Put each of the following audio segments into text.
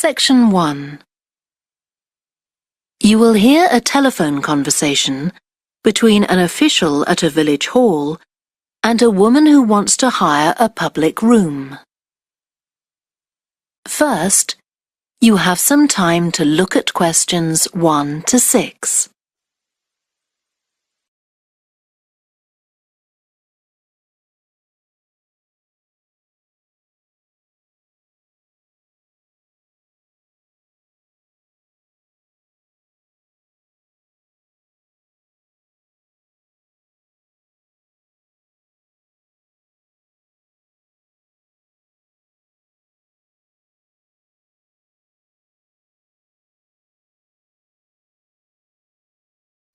Section 1. You will hear a telephone conversation between an official at a village hall and a woman who wants to hire a public room. First, you have some time to look at questions 1 to 6.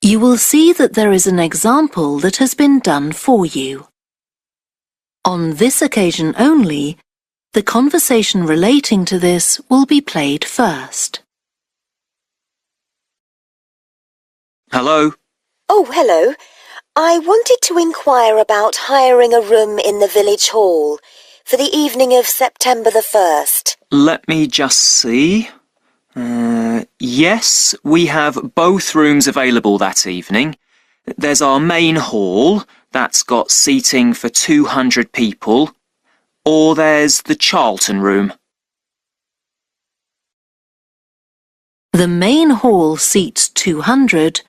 You will see that there is an example that has been done for you. On this occasion only, the conversation relating to this will be played first. Hello? Oh, hello. I wanted to inquire about hiring a room in the village hall for the evening of September the 1st. Let me just see. Yes, we have both rooms available that evening. There's our main hall, that's got seating for 200 people, or there's the Charlton room. The main hall seats 200,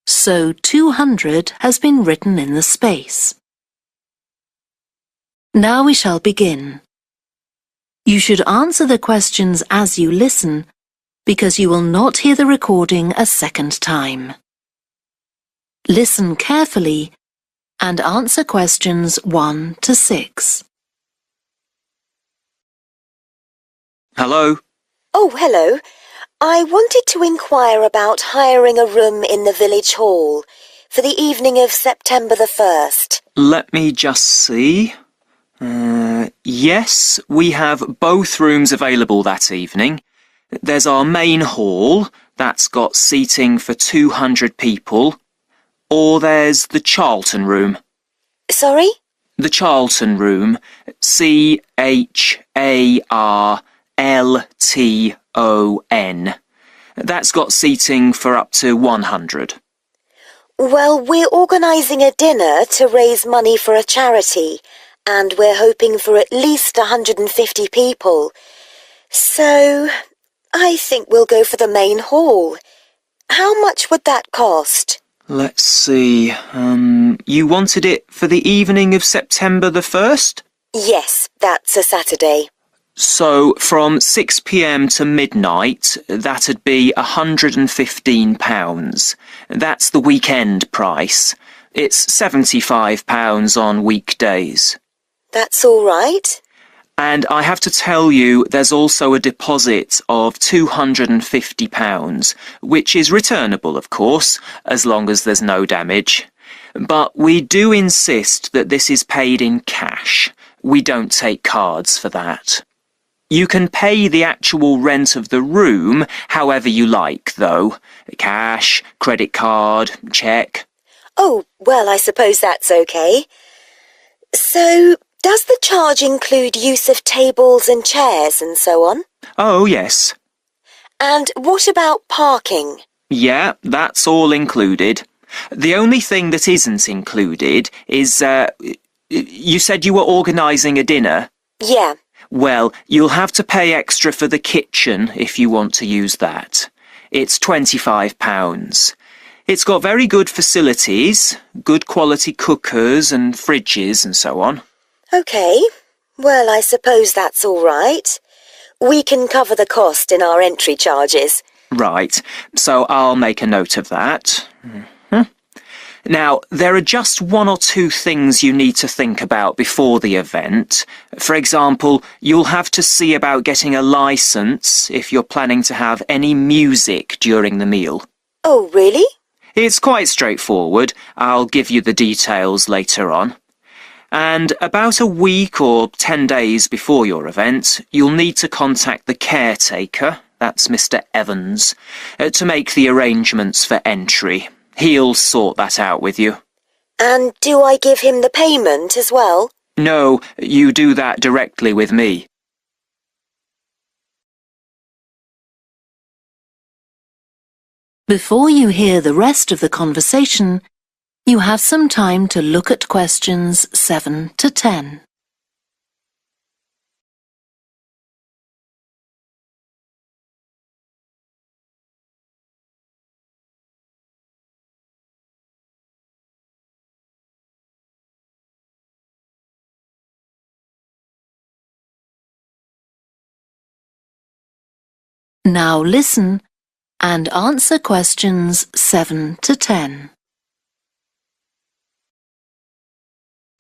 so 200 has been written in the space. Now we shall begin. You should answer the questions as you listen, because you will not hear the recording a second time. Listen carefully and answer questions 1 to 6. Hello? Oh, hello. I wanted to inquire about hiring a room in the village hall for the evening of September the 1st. Let me just see. Yes, we have both rooms available that evening. There's our main hall, that's got seating for 200 people, or there's the Charlton room. Sorry? The Charlton room, Charlton. That's got seating for up to 100. Well, we're organising a dinner to raise money for a charity, and we're hoping for at least 150 people. So I think we'll go for the main hall. How much would that cost? Let's see. You wanted it for the evening of September the 1st? Yes, that's a Saturday. So from 6 p.m. to midnight, that'd be £115. That's the weekend price. It's £75 on weekdays. That's all right. And I have to tell you, there's also a deposit of £250, which is returnable, of course, as long as there's no damage. But we do insist that this is paid in cash. We don't take cards for that. You can pay the actual rent of the room however you like, though. Cash, credit card, cheque. Oh, well, I suppose that's okay. So, does the charge include use of tables and chairs and so on? Oh, yes. And what about parking? Yeah, that's all included. The only thing that isn't included is, you said you were organising a dinner? Yeah. Well, you'll have to pay extra for the kitchen if you want to use that. It's £25. It's got very good facilities, good quality cookers and fridges and so on. OK. Well, I suppose that's all right. We can cover the cost in our entry charges. Right, so I'll make a note of that. Now, there are just 1 or 2 things you need to think about before the event. For example, you'll have to see about getting a licence if you're planning to have any music during the meal. Oh, really? It's quite straightforward. I'll give you the details later on. And about a week or 10 days before your event, you'll need to contact the caretaker, that's Mr. Evans, to make the arrangements for entry. He'll sort that out with you. And do I give him the payment as well? No, you do that directly with me. Before you hear the rest of the conversation, you have some time to look at questions 7 to 10. Now listen and answer questions 7 to 10.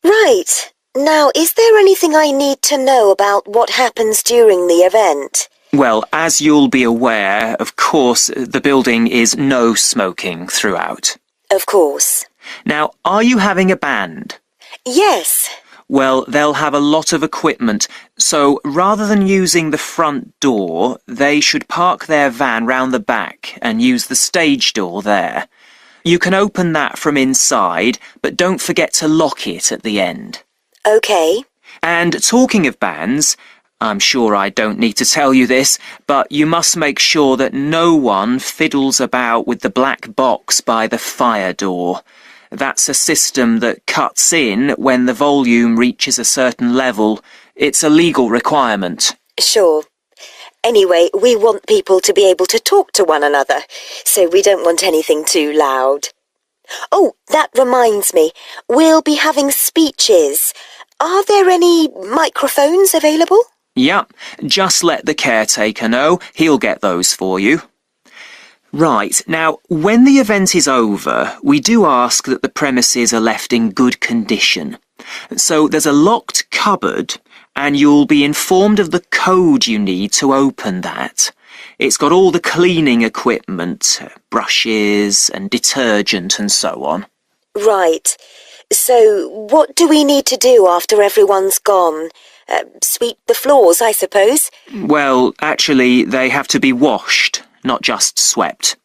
Right. Now, is there anything I need to know about what happens during the event? Well, as you'll be aware, of course, the building is no smoking throughout. Of course. Now, are you having a band? Yes. Well, they'll have a lot of equipment, so rather than using the front door, they should park their van round the back and use the stage door there. You can open that from inside, but don't forget to lock it at the end. OK. And talking of bands, I'm sure I don't need to tell you this, but you must make sure that no one fiddles about with the black box by the fire door. That's a system that cuts in when the volume reaches a certain level. It's a legal requirement. Sure. Anyway, we want people to be able to talk to one another, so we don't want anything too loud. Oh, that reminds me. We'll be having speeches. Are there any microphones available? Yep, just let the caretaker know. He'll get those for you. Right, now, when the event is over, we do ask that the premises are left in good condition. So there's a locked cupboard, and you'll be informed of the code you need to open that. It's got all the cleaning equipment, brushes and detergent and so on. Right. So what do we need to do after everyone's gone? Sweep the floors, I suppose? Well, actually, they have to be washed, not just swept.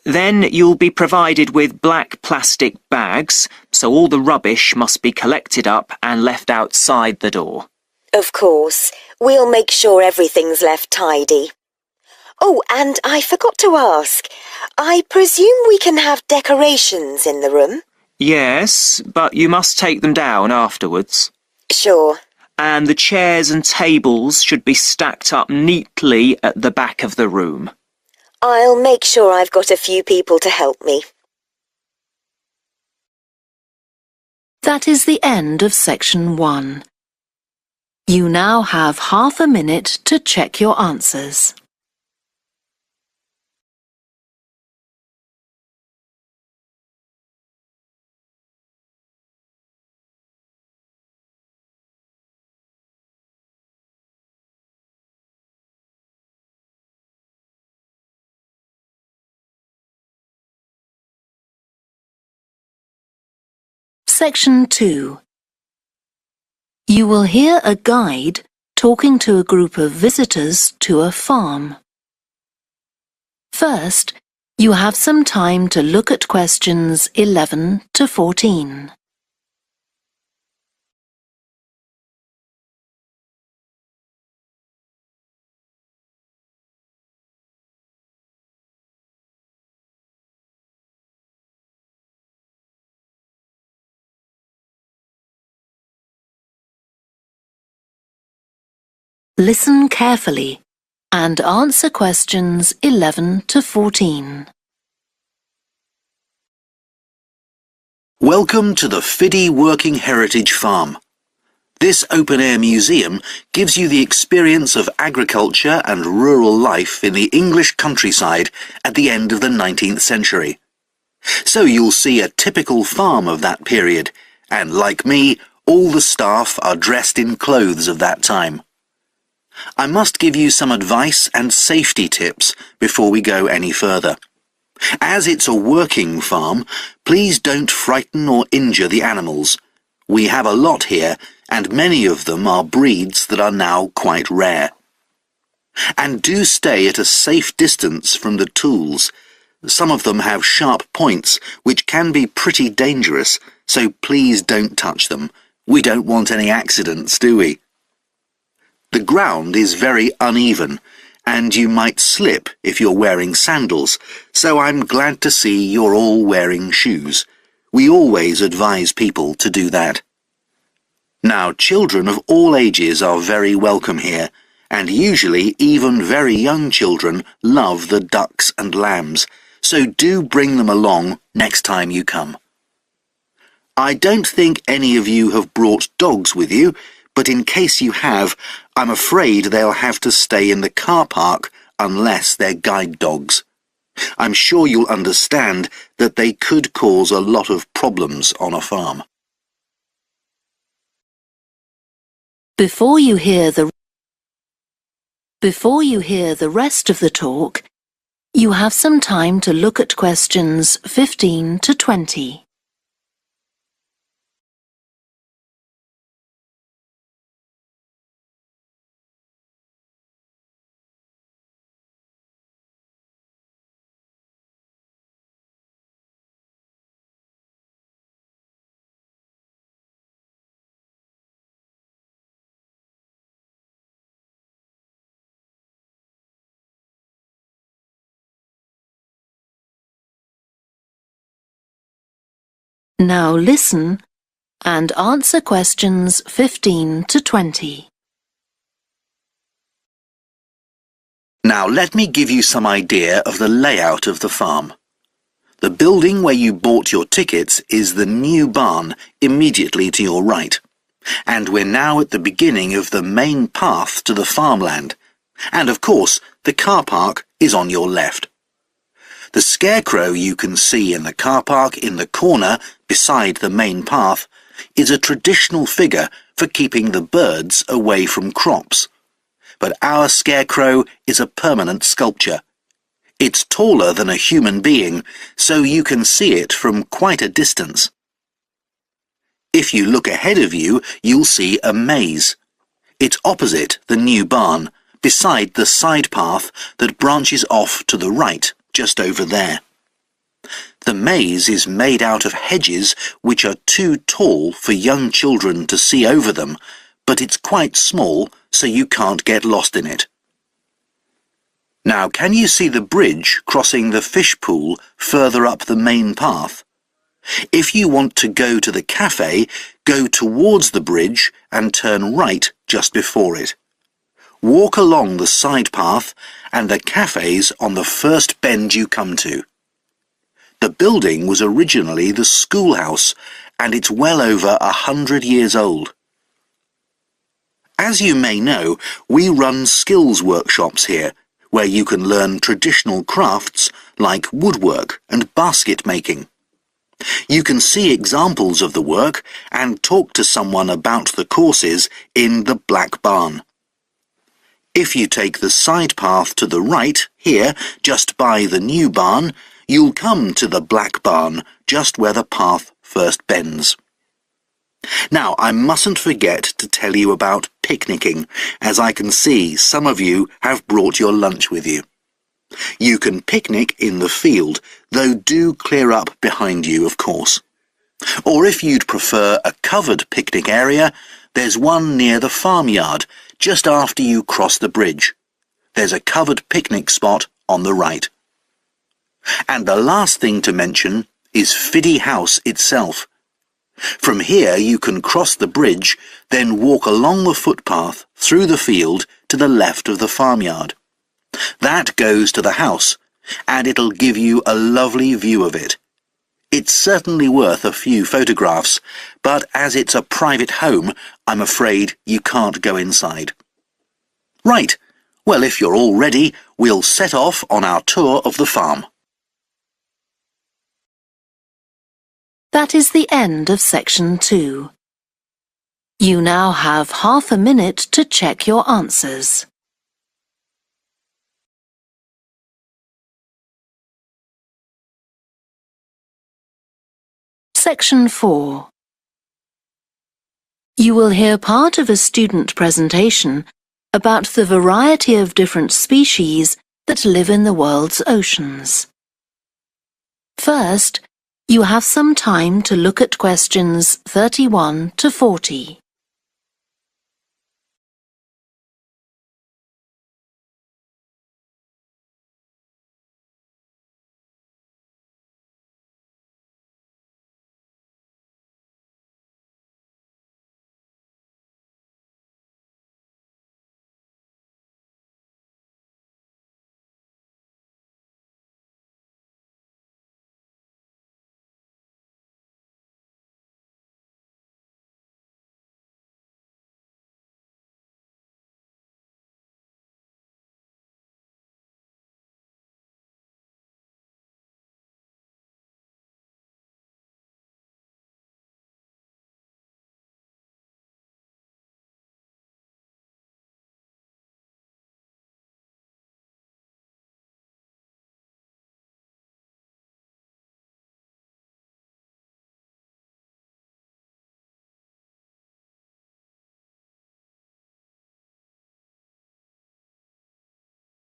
Then you'll be provided with black plastic bags, so all the rubbish must be collected up and left outside the door. Of course. We'll make sure everything's left tidy. Oh, and I forgot to ask. I presume we can have decorations in the room? Yes, but you must take them down afterwards. Sure. And the chairs and tables should be stacked up neatly at the back of the room. I'll make sure I've got a few people to help me. That is the end of section 1. You now have half a minute to check your answers. Section 2. You will hear a guide talking to a group of visitors to a farm. First, you have some time to look at questions 11 to 14. Listen carefully and answer questions 11 to 14. Welcome to the Fiddy Working Heritage Farm. This open-air museum gives you the experience of agriculture and rural life in the English countryside at the end of the 19th century. So you'll see a typical farm of that period, and like me, all the staff are dressed in clothes of that time. I must give you some advice and safety tips before we go any further. As it's a working farm, please don't frighten or injure the animals. We have a lot here, and many of them are breeds that are now quite rare. And do stay at a safe distance from the tools. Some of them have sharp points, which can be pretty dangerous, so please don't touch them. We don't want any accidents, do we? The ground is very uneven, and you might slip if you're wearing sandals, so I'm glad to see you're all wearing shoes. We always advise people to do that. Now, children of all ages are very welcome here, and usually even very young children love the ducks and lambs, so do bring them along next time you come. I don't think any of you have brought dogs with you, but in case you have, I'm afraid they'll have to stay in the car park unless they're guide dogs. I'm sure you'll understand that they could cause a lot of problems on a farm. Before you hear the rest of the talk, you have some time to look at questions 15 to 20. Now listen and answer questions 15 to 20. Now let me give you some idea of the layout of the farm. The building where you bought your tickets is the new barn immediately to your right, and we're now at the beginning of the main path to the farmland, and of course the car park is on your left. The scarecrow you can see in the car park in the corner beside the main path is a traditional figure for keeping the birds away from crops. But our scarecrow is a permanent sculpture. It's taller than a human being, so you can see it from quite a distance. If you look ahead of you, you'll see a maze. It's opposite the new barn, beside the side path that branches off to the right, just over there. The maze is made out of hedges which are too tall for young children to see over them, but it's quite small, so you can't get lost in it. Now, can you see the bridge crossing the fish pool further up the main path? If you want to go to the cafe, go towards the bridge and turn right just before it. Walk along the side path and the cafe's on the first bend you come to. The building was originally the schoolhouse, and it's well over 100 years old. As you may know, we run skills workshops here, where you can learn traditional crafts like woodwork and basket making. You can see examples of the work and talk to someone about the courses in the Black Barn. If you take the side path to the right, here, just by the new barn, you'll come to the Black Barn, just where the path first bends. Now, I mustn't forget to tell you about picnicking, as I can see some of you have brought your lunch with you. You can picnic in the field, though do clear up behind you, of course. Or if you'd prefer a covered picnic area, there's one near the farmyard, just after you cross the bridge. There's a covered picnic spot on the right. And the last thing to mention is Fiddy House itself. From here you can cross the bridge, then walk along the footpath through the field to the left of the farmyard. That goes to the house, and it'll give you a lovely view of it. It's certainly worth a few photographs, but as it's a private home, I'm afraid you can't go inside. Right, well, if you're all ready, we'll set off on our tour of the farm. That is the end of section 2. You now have half a minute to check your answers. Section 4. You will hear part of a student presentation about the variety of different species that live in the world's oceans. First, you have some time to look at questions 31 to 40.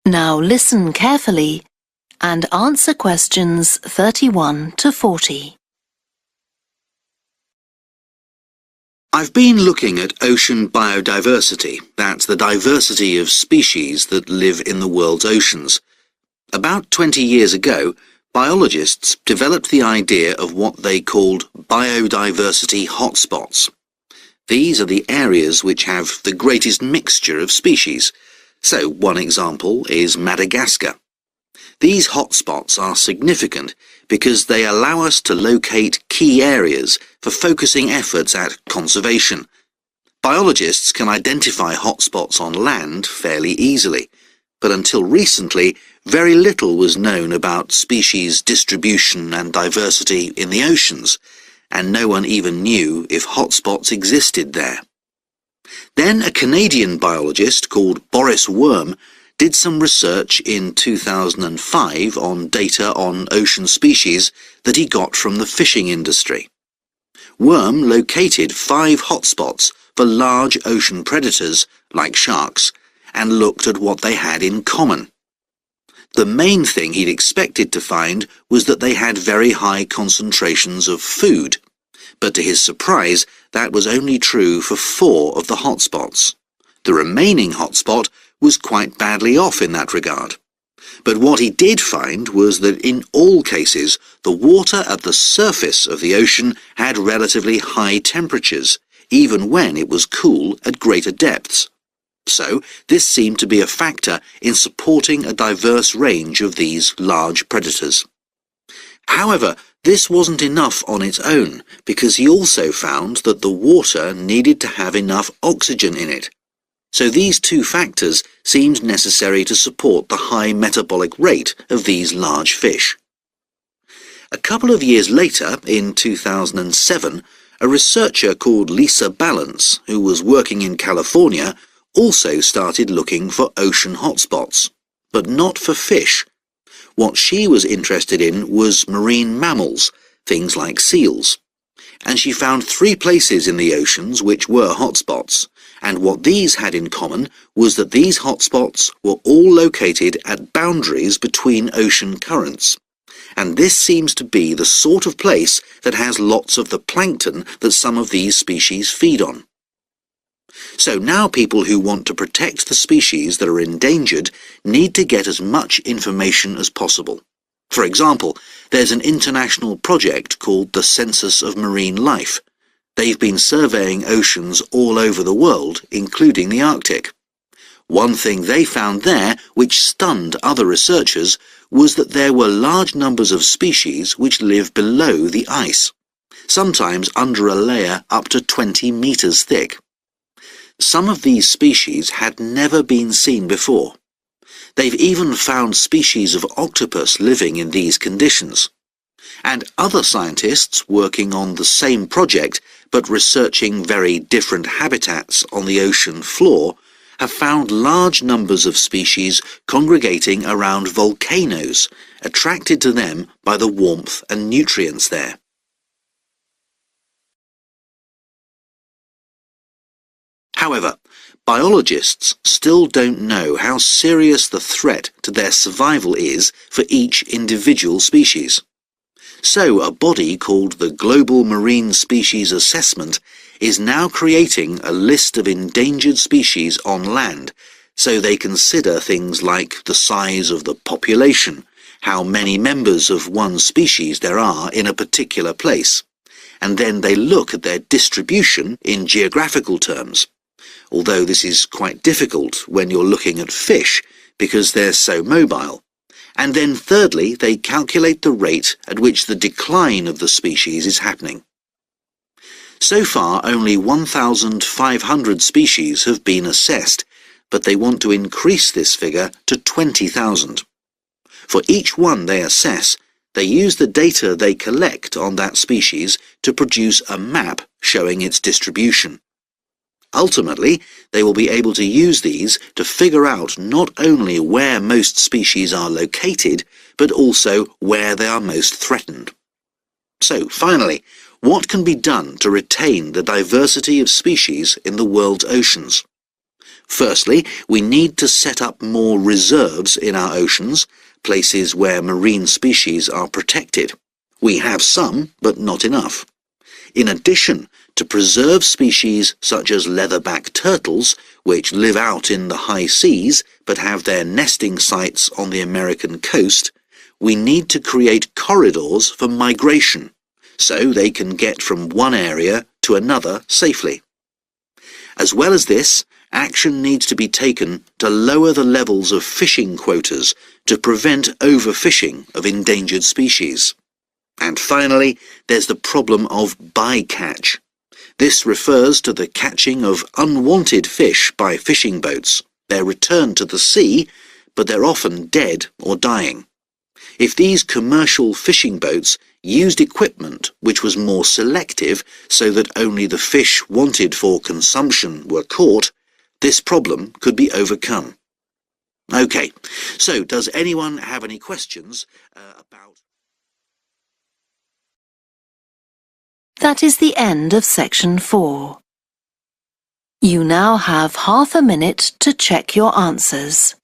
Now listen carefully and answer questions 31 to 40. I've been looking at ocean biodiversity. That's the diversity of species that live in the world's oceans. About 20 years ago, biologists developed the idea of what they called biodiversity hotspots. These are the areas which have the greatest mixture of species. So one example is Madagascar. These hotspots are significant because they allow us to locate key areas for focusing efforts at conservation. Biologists can identify hotspots on land fairly easily, but until recently, very little was known about species distribution and diversity in the oceans, and no one even knew if hotspots existed there. Then a Canadian biologist called Boris Worm did some research in 2005 on data on ocean species that he got from the fishing industry. Worm located 5 hotspots for large ocean predators, like sharks, and looked at what they had in common. The main thing he'd expected to find was that they had very high concentrations of food, but to his surprise, that was only true for 4 of the hotspots. The remaining hotspot was quite badly off in that regard. But what he did find was that in all cases, the water at the surface of the ocean had relatively high temperatures, even when it was cool at greater depths. So this seemed to be a factor in supporting a diverse range of these large predators. However, this wasn't enough on its own, because he also found that the water needed to have enough oxygen in it. So these 2 factors seemed necessary to support the high metabolic rate of these large fish. A couple of years later, in 2007, a researcher called Lisa Balance, who was working in California, also started looking for ocean hotspots, but not for fish. What she was interested in was marine mammals, things like seals. And she found 3 places in the oceans which were hotspots, and what these had in common was that these hotspots were all located at boundaries between ocean currents. And this seems to be the sort of place that has lots of the plankton that some of these species feed on. So now people who want to protect the species that are endangered need to get as much information as possible. For example, there's an international project called the Census of Marine Life. They've been surveying oceans all over the world, including the Arctic. One thing they found there, which stunned other researchers, was that there were large numbers of species which live below the ice, sometimes under a layer up to 20 meters thick. Some of these species had never been seen before. They've even found species of octopus living in these conditions. And other scientists working on the same project but researching very different habitats on the ocean floor have found large numbers of species congregating around volcanoes, attracted to them by the warmth and nutrients there. However, biologists still don't know how serious the threat to their survival is for each individual species. So a body called the Global Marine Species Assessment is now creating a list of endangered species on land, so they consider things like the size of the population, how many members of one species there are in a particular place, and then they look at their distribution in geographical terms. Although this is quite difficult when you're looking at fish because they're so mobile. And then thirdly, they calculate the rate at which the decline of the species is happening. So far, only 1,500 species have been assessed, but they want to increase this figure to 20,000. For each one they assess, they use the data they collect on that species to produce a map showing its distribution. Ultimately, they will be able to use these to figure out not only where most species are located, but also where they are most threatened. So, finally, what can be done to retain the diversity of species in the world's oceans? Firstly, we need to set up more reserves in our oceans, places where marine species are protected. We have some, but not enough. In addition, to preserve species such as leatherback turtles, which live out in the high seas but have their nesting sites on the American coast, we need to create corridors for migration, so they can get from one area to another safely. As well as this, action needs to be taken to lower the levels of fishing quotas to prevent overfishing of endangered species. And finally, there's the problem of bycatch. This refers to the catching of unwanted fish by fishing boats. They're returned to the sea, but they're often dead or dying. If these commercial fishing boats used equipment which was more selective so that only the fish wanted for consumption were caught, this problem could be overcome. OK, so does anyone have any questions about... That is the end of section 4. You now have half a minute to check your answers.